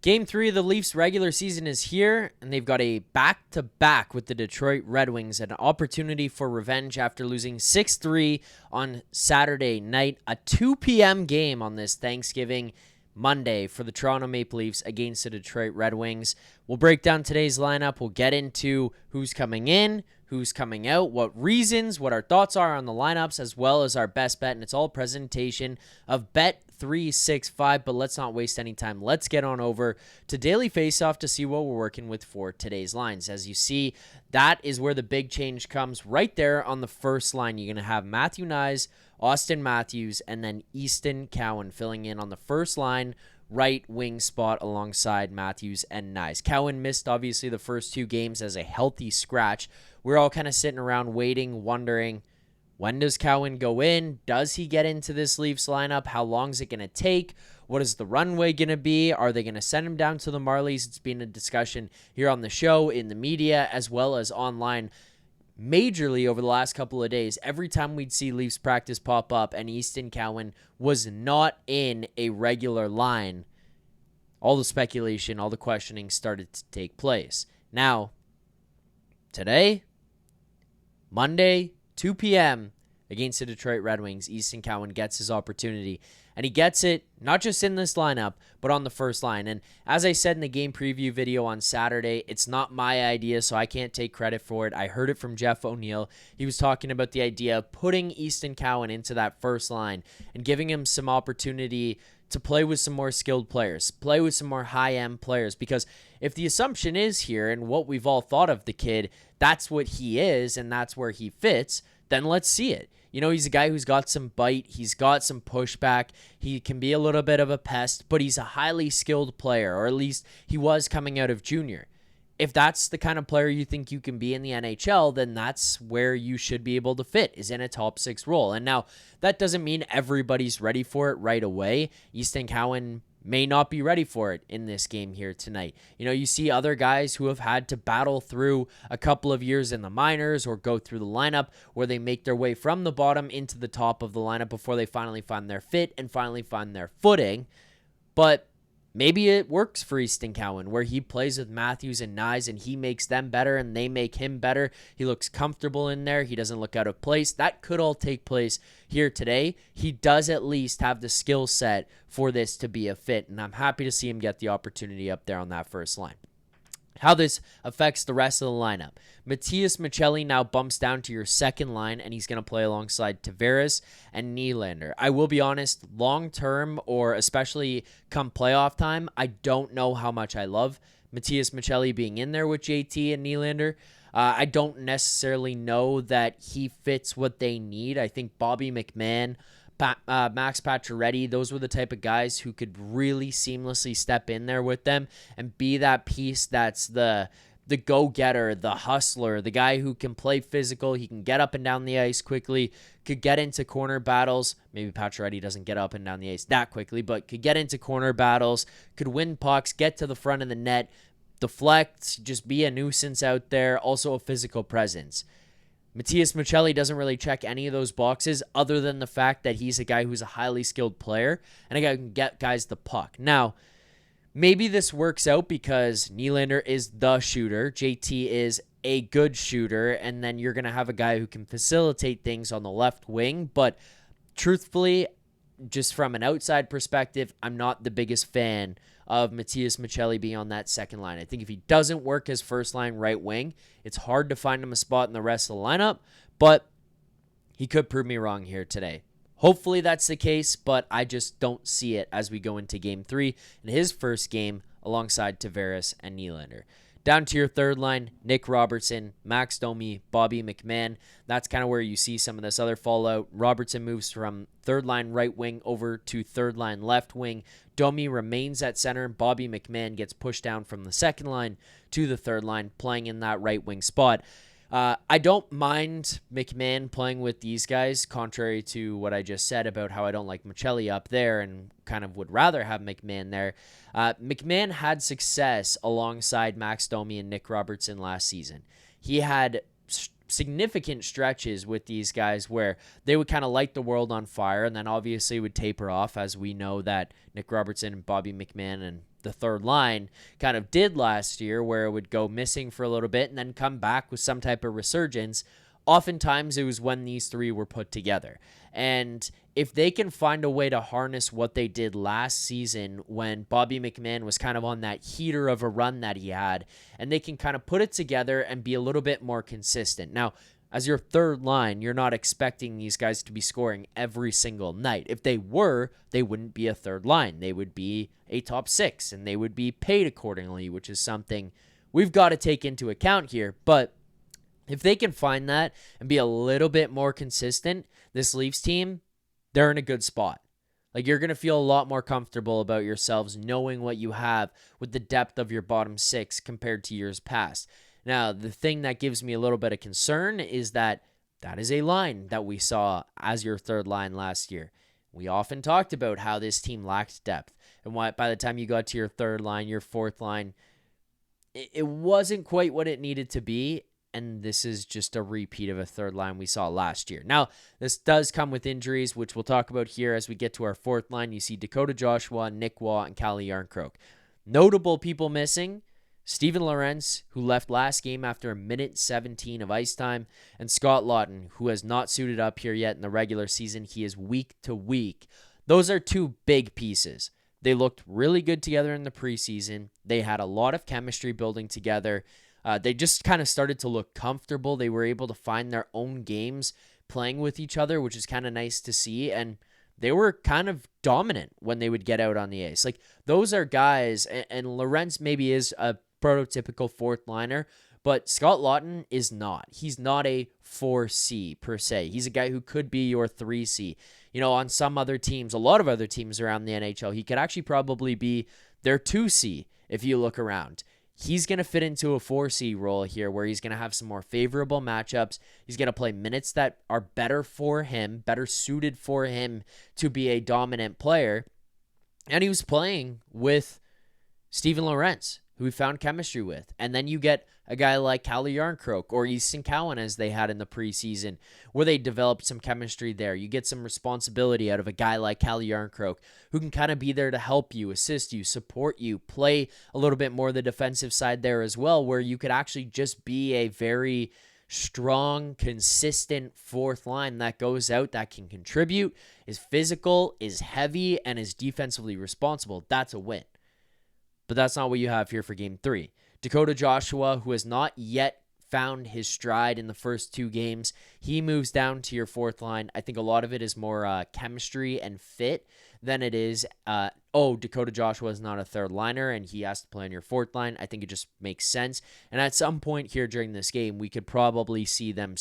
Game 3 of the Leafs regular season is here, and they've got a back-to-back with the Detroit Red Wings, an opportunity for revenge after losing 6-3 on Saturday night, a 2 p.m. game on this Thanksgiving Monday for the Toronto Maple Leafs against the Detroit Red Wings. We'll break down today's lineup. We'll get into who's coming in, who's coming out, what reasons, what our thoughts are on the lineups, as well as our best bet, and it's all presentation of Bet365, but let's not waste any time. Let's get on over to Daily Faceoff to see what we're working with for today's lines. As you see, that is where the big change comes right there on the first line. You're going to have Matthews Knies, Auston Matthews, and then Easton Cowan filling in on the first line right wing spot alongside Matthews and Knies. Cowan missed, obviously, the first two games as a healthy scratch. We're all kind of sitting around waiting, wondering, when does Cowan go in? Does he get into this Leafs lineup? How long is it going to take? What is the runway going to be? Are they going to send him down to the Marlies? It's been a discussion here on the show, in the media, as well as online majorly over the last couple of days. Every time we'd see Leafs practice pop up and Easton Cowan was not in a regular line, all the speculation, all the questioning started to take place. Now, today, Monday, 2 p.m. against the Detroit Red Wings, Easton Cowan gets his opportunity, and he gets it not just in this lineup, but on the first line. And as I said in the game preview video on Saturday, it's not my idea, so I can't take credit for it. I heard it from Jeff O'Neill. He was talking about the idea of putting Easton Cowan into that first line and giving him some opportunity to play with some more skilled players, play with some more high-end players, because if the assumption is here and what we've all thought of the kid, that's what he is and that's where he fits, then let's see it. You know, he's a guy who's got some bite. He's got some pushback. He can be a little bit of a pest, but he's a highly skilled player, or at least he was coming out of junior. If that's the kind of player you think you can be in the NHL, then that's where you should be able to fit, is in a top six role. And now, that doesn't mean everybody's ready for it right away. Easton Cowan may not be ready for it in this game here tonight. You know, you see other guys who have had to battle through a couple of years in the minors or go through the lineup where they make their way from the bottom into the top of the lineup before they finally find their fit and finally find their footing. But maybe it works for Easton Cowan where he plays with Matthews and Knies and he makes them better and they make him better. He looks comfortable in there. He doesn't look out of place. That could all take place here today. He does at least have the skill set for this to be a fit, and I'm happy to see him get the opportunity up there on that first line. How this affects the rest of the lineup. Matias Maccelli now bumps down to your second line, and he's going to play alongside Tavares and Nylander. I will be honest, long-term, or especially come playoff time, I don't know how much I love Matias Maccelli being in there with JT and Nylander. I don't necessarily know that he fits what they need. I think Bobby McMann, Max Pacioretty, those were the type of guys who could really seamlessly step in there with them and be that piece that's the go-getter, the hustler, the guy who can play physical. He can get up and down the ice quickly, could get into corner battles. Maybe Pacioretty doesn't get up and down the ice that quickly, but could get into corner battles, could win pucks, get to the front of the net, deflect, just be a nuisance out there, also a physical presence. Matias Maccelli doesn't really check any of those boxes other than the fact that he's a guy who's a highly skilled player and a guy who can get guys the puck. Now, maybe this works out because Nylander is the shooter, JT is a good shooter, and then you're going to have a guy who can facilitate things on the left wing, but truthfully, just from an outside perspective, I'm not the biggest fan of Matias Maccelli being on that second line. I think if he doesn't work as first line right wing, it's hard to find him a spot in the rest of the lineup, but he could prove me wrong here today. Hopefully that's the case, but I just don't see it as we go into Game 3 in his first game alongside Tavares and Nylander. Down to your third line, Nick Robertson, Max Domi, Bobby McMann. That's kind of where you see some of this other fallout. Robertson moves from third line right wing over to third line left wing. Domi remains at center, and Bobby McMann gets pushed down from the second line to the third line, playing in that right wing spot. I don't mind McMann playing with these guys, contrary to what I just said about how I don't like Maccelli up there and kind of would rather have McMann there. McMann had success alongside Max Domi and Nick Robertson last season. He had significant stretches with these guys where they would kind of light the world on fire and then obviously would taper off, as we know that Nick Robertson and Bobby McMann and the third line kind of did last year, where it would go missing for a little bit and then come back with some type of resurgence. Oftentimes it was when these three were put together. And if they can find a way to harness what they did last season when Bobby McMann was kind of on that heater of a run that he had, and they can kind of put it together and be a little bit more consistent. Now, as your third line, you're not expecting these guys to be scoring every single night. If they were, they wouldn't be a third line. They would be a top six, and they would be paid accordingly, which is something we've got to take into account here. But if they can find that and be a little bit more consistent, this Leafs team, they're in a good spot. Like, you're going to feel a lot more comfortable about yourselves knowing what you have with the depth of your bottom six compared to years past. Now, the thing that gives me a little bit of concern is that is a line that we saw as your third line last year. We often talked about how this team lacked depth, and why by the time you got to your third line, your fourth line, it wasn't quite what it needed to be. And this is just a repeat of a third line we saw last year. Now, this does come with injuries, which we'll talk about here as we get to our fourth line. You see Dakota Joshua, Nick Waugh, and Calle Jarnkrok. Notable people missing: Steven Lorentz, who left last game after a minute 17 of ice time, and Scott Laughton, who has not suited up here yet in the regular season. He is week to week. Those are two big pieces. They looked really good together in the preseason. They had a lot of chemistry building together. They just kind of started to look comfortable. They were able to find their own games playing with each other, which is kind of nice to see. And they were kind of dominant when they would get out on the ice. Like, those are guys, and Lorentz maybe is a prototypical fourth liner, but Scott Laughton is not. He's not a 4C per se. He's a guy who could be your 3C. You know, on some other teams, a lot of other teams around the NHL, he could actually probably be their 2C if you look around. He's going to fit into a 4C role here, where he's going to have some more favorable matchups. He's going to play minutes that are better for him, better suited for him to be a dominant player. And he was playing with Steven Lorentz, who he found chemistry with. And then you get a guy like Calle Jarnkrok or Easton Cowan, as they had in the preseason, where they developed some chemistry there. You get some responsibility out of a guy like Calle Jarnkrok, who can kind of be there to help you, assist you, support you, play a little bit more the defensive side there as well, where you could actually just be a very strong, consistent fourth line that goes out, that can contribute, is physical, is heavy, and is defensively responsible. That's a win. But that's not what you have here for Game 3. Dakota Joshua, who has not yet found his stride in the first two games, he moves down to your fourth line. I think a lot of it is more chemistry and fit than it is, Dakota Joshua is not a third liner and he has to play on your fourth line. I think it just makes sense. And at some point here during this game, we could probably see them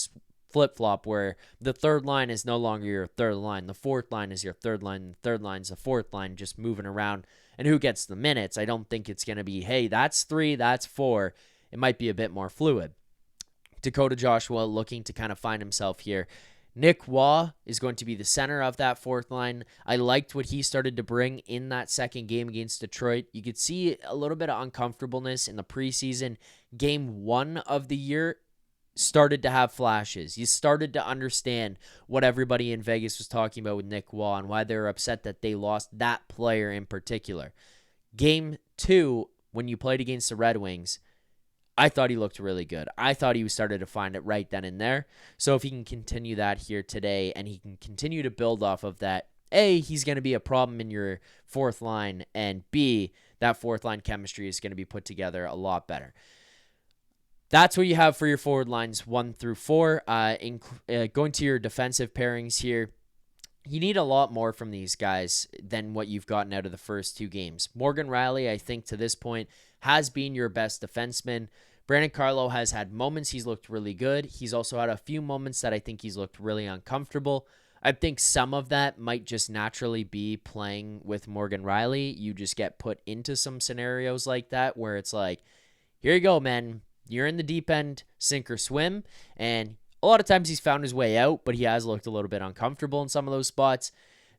flip-flop, where the third line is no longer your third line. The fourth line is your third line. The third line is the fourth line, just moving around. And who gets the minutes? I don't think it's going to be, hey, that's 3, that's 4. It might be a bit more fluid. Dakota Joshua looking to kind of find himself here. Nick Waugh is going to be the center of that fourth line. I liked what he started to bring in that second game against Detroit. You could see a little bit of uncomfortableness in the preseason. Game 1 of the year started to have flashes. You started to understand what everybody in Vegas was talking about with Nick Waugh and why they were upset that they lost that player in particular. Game 2, when you played against the Red Wings, I thought he looked really good. I thought he started to find it right then and there. So if he can continue that here today and he can continue to build off of that, A, he's going to be a problem in your fourth line, and B, that fourth line chemistry is going to be put together a lot better. That's what you have for your forward lines 1 through 4. Going to your defensive pairings here, you need a lot more from these guys than what you've gotten out of the first two games. Morgan Rielly, I think to this point, has been your best defenseman. Brandon Carlo has had moments he's looked really good. He's also had a few moments that I think he's looked really uncomfortable. I think some of that might just naturally be playing with Morgan Rielly. You just get put into some scenarios like that where it's like, here you go, man. You're in the deep end, sink or swim, and a lot of times he's found his way out, but he has looked a little bit uncomfortable in some of those spots.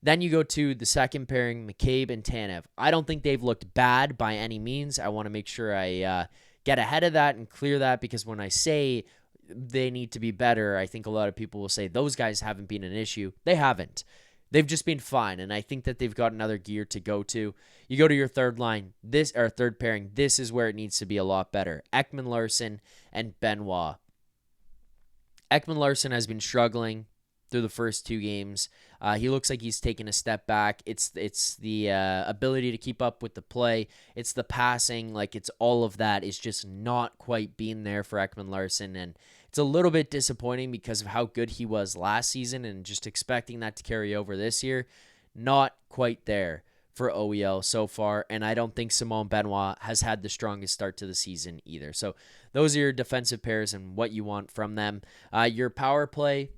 Then you go to the second pairing, McCabe and Tanev. I don't think they've looked bad by any means. I want to make sure I get ahead of that and clear that, because when I say they need to be better, I think a lot of people will say those guys haven't been an issue. They haven't. they've just been fine, and I think that they've got another gear to go to. You go to your third line, third pairing, this is where it needs to be a lot better. Ekman-Larsson and Benoit. Ekman-Larsson has been struggling through the first 2 games. He looks like he's taken a step back. It's the ability to keep up with the play. It's the passing. Like, it's all of that is just not quite being there for Ekman-Larsson, and it's a little bit disappointing because of how good he was last season and just expecting that to carry over this year. Not quite there for OEL so far, and I don't think Simon Benoit has had the strongest start to the season either. So those are your defensive pairs and what you want from them. Your power play,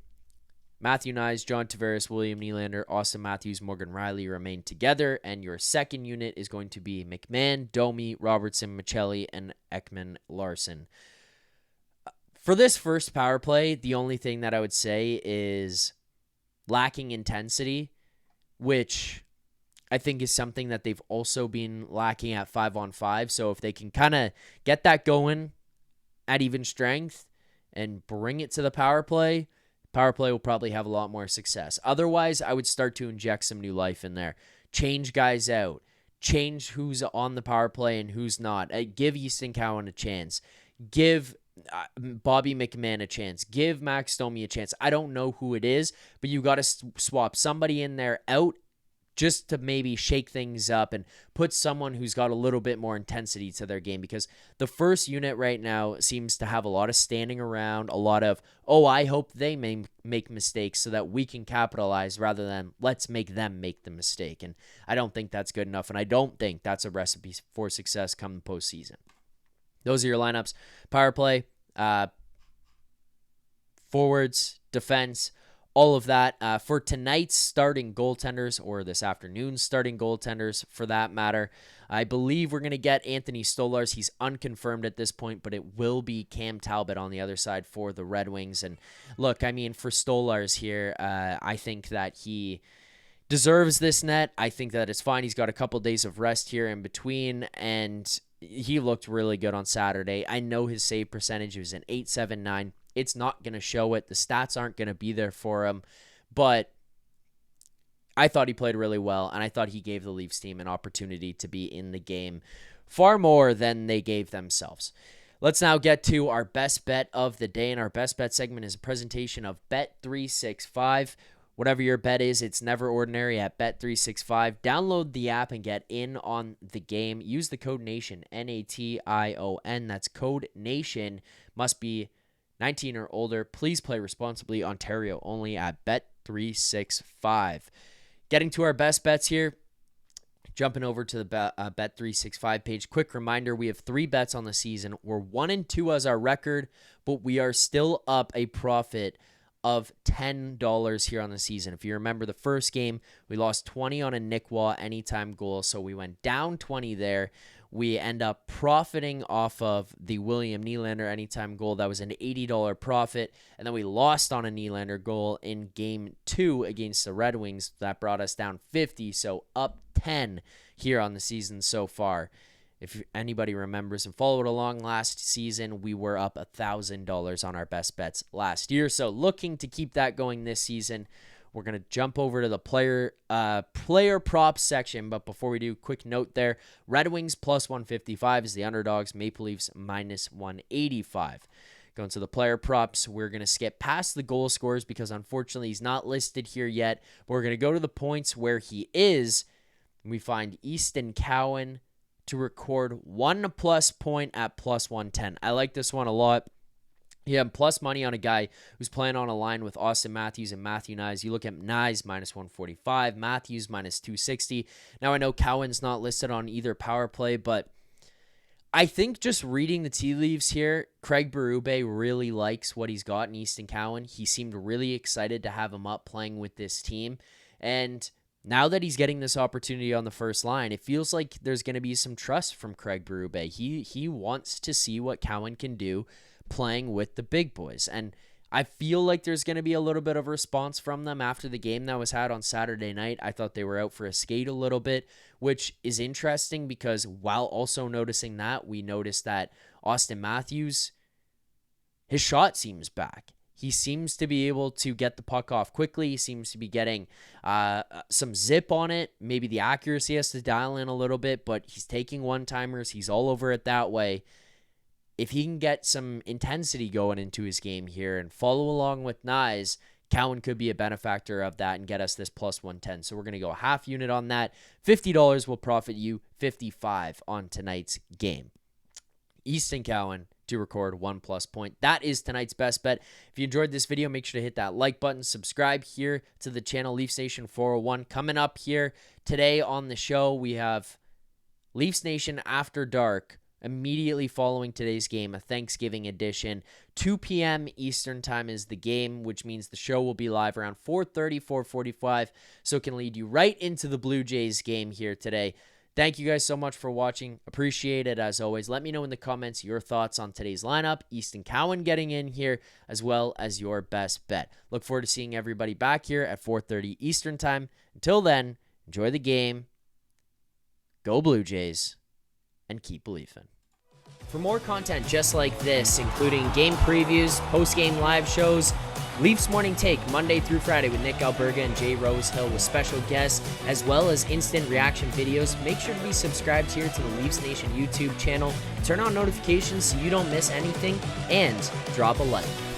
Matthews Knies, John Tavares, William Nylander, Auston Matthews, Morgan Rielly remain together, and your second unit is going to be McMann, Domi, Robertson, Maccelli, and Ekman-Larsson. For this first power play, the only thing that I would say is lacking intensity, which I think is something that they've also been lacking at 5-on-5. So if they can kind of get that going at even strength and bring it to the power play will probably have a lot more success. Otherwise, I would start to inject some new life in there. Change guys out. Change who's on the power play and who's not. Give Easton Cowan a chance. Give Bobby McMann a chance. Give Max Domi a chance. I don't know who it is, but you got to swap somebody in there out just to maybe shake things up and put someone who's got a little bit more intensity to their game, because the first unit right now seems to have a lot of standing around, a lot of, I hope they may make mistakes so that we can capitalize, rather than let's make them make the mistake. And I don't think that's good enough, and I don't think that's a recipe for success come the postseason. Those are your lineups. Power play, forwards, defense, all of that. For tonight's starting goaltenders, or this afternoon's starting goaltenders for that matter, I believe we're going to get Anthony Stolarz. He's unconfirmed at this point, but it will be Cam Talbot on the other side for the Red Wings. And look, I mean, for Stolarz here, I think that he deserves this net. I think that it's fine. He's got a couple days of rest here in between, and he looked really good on Saturday. I know his save percentage was an .879. It's not going to show it. The stats aren't going to be there for him. But I thought he played really well, and I thought he gave the Leafs team an opportunity to be in the game far more than they gave themselves. Let's now get to our best bet of the day, and our best bet segment is a presentation of Bet365. Whatever your bet is, it's never ordinary at Bet365. Download the app and get in on the game. Use the code NATION, NATION. That's code NATION. Must be 19 or older. Please play responsibly. Ontario only at Bet365. Getting to our best bets here. Jumping over to the Bet365 page. Quick reminder, we have 3 bets on the season. We're 1-2 as our record, but we are still up a profit of $10 here on the season. If you remember the first game, we lost 20 on a Nick Waugh anytime goal, so we went down 20 there. We end up profiting off of the William Nylander anytime goal. That was an $80 profit, and then we lost on a Nylander goal in Game 2 against the Red Wings. That brought us down 50, so up 10 here on the season so far. If anybody remembers and followed along last season, we were up $1,000 on our best bets last year. So looking to keep that going this season. We're going to jump over to the player props section. But before we do, quick note there. Red Wings plus 155 is the underdogs. Maple Leafs minus 185. Going to the player props, we're going to skip past the goal scorers because unfortunately he's not listed here yet. But we're going to go to the points where he is. We find Easton Cowan to record 1+ point at plus 110. I like this one a lot. You have plus money on a guy who's playing on a line with Auston Matthews and Matthews Knies. You look at Knies minus 145, Matthews minus 260. Now I know Cowan's not listed on either power play, but I think just reading the tea leaves here, Craig Berube really likes what he's got in Easton Cowan. He seemed really excited to have him up playing with this team. And now that he's getting this opportunity on the first line, it feels like there's going to be some trust from Craig Berube. He wants to see what Cowan can do playing with the big boys. And I feel like there's going to be a little bit of a response from them after the game that was had on Saturday night. I thought they were out for a skate a little bit, which is interesting because while also noticing that, we noticed that Auston Matthews, his shot seems back. He seems to be able to get the puck off quickly. He seems to be getting some zip on it. Maybe the accuracy has to dial in a little bit, but he's taking one-timers. He's all over it that way. If he can get some intensity going into his game here and follow along with Knies, Cowan could be a benefactor of that and get us this plus 110. So we're going to go half unit on that. $50 will profit you $55 on tonight's game. Easton Cowan to record 1+ point. That is tonight's best bet. If you enjoyed this video, make sure to hit that like button. Subscribe here to the channel, Leafs Nation 401. Coming up here today on the show, we have Leafs Nation After Dark. Immediately following today's game, a Thanksgiving edition. 2 p.m. Eastern time is the game, which means the show will be live around 4:30, 4:45, so it can lead you right into the Blue Jays game here today. Thank you guys so much for watching. Appreciate it as always. Let me know in the comments your thoughts on today's lineup, Easton Cowan getting in here, as well as your best bet. Look forward to seeing everybody back here at 4:30 Eastern time. Until then, enjoy the game. Go Blue Jays. And keep believing. For more content just like this, including game previews, post-game live shows, Leafs Morning Take Monday through Friday with Nick Alberga and Jay Rosehill with special guests, as well as instant reaction videos, make sure to be subscribed here to the Leafs Nation YouTube channel. Turn on notifications so you don't miss anything, and drop a like.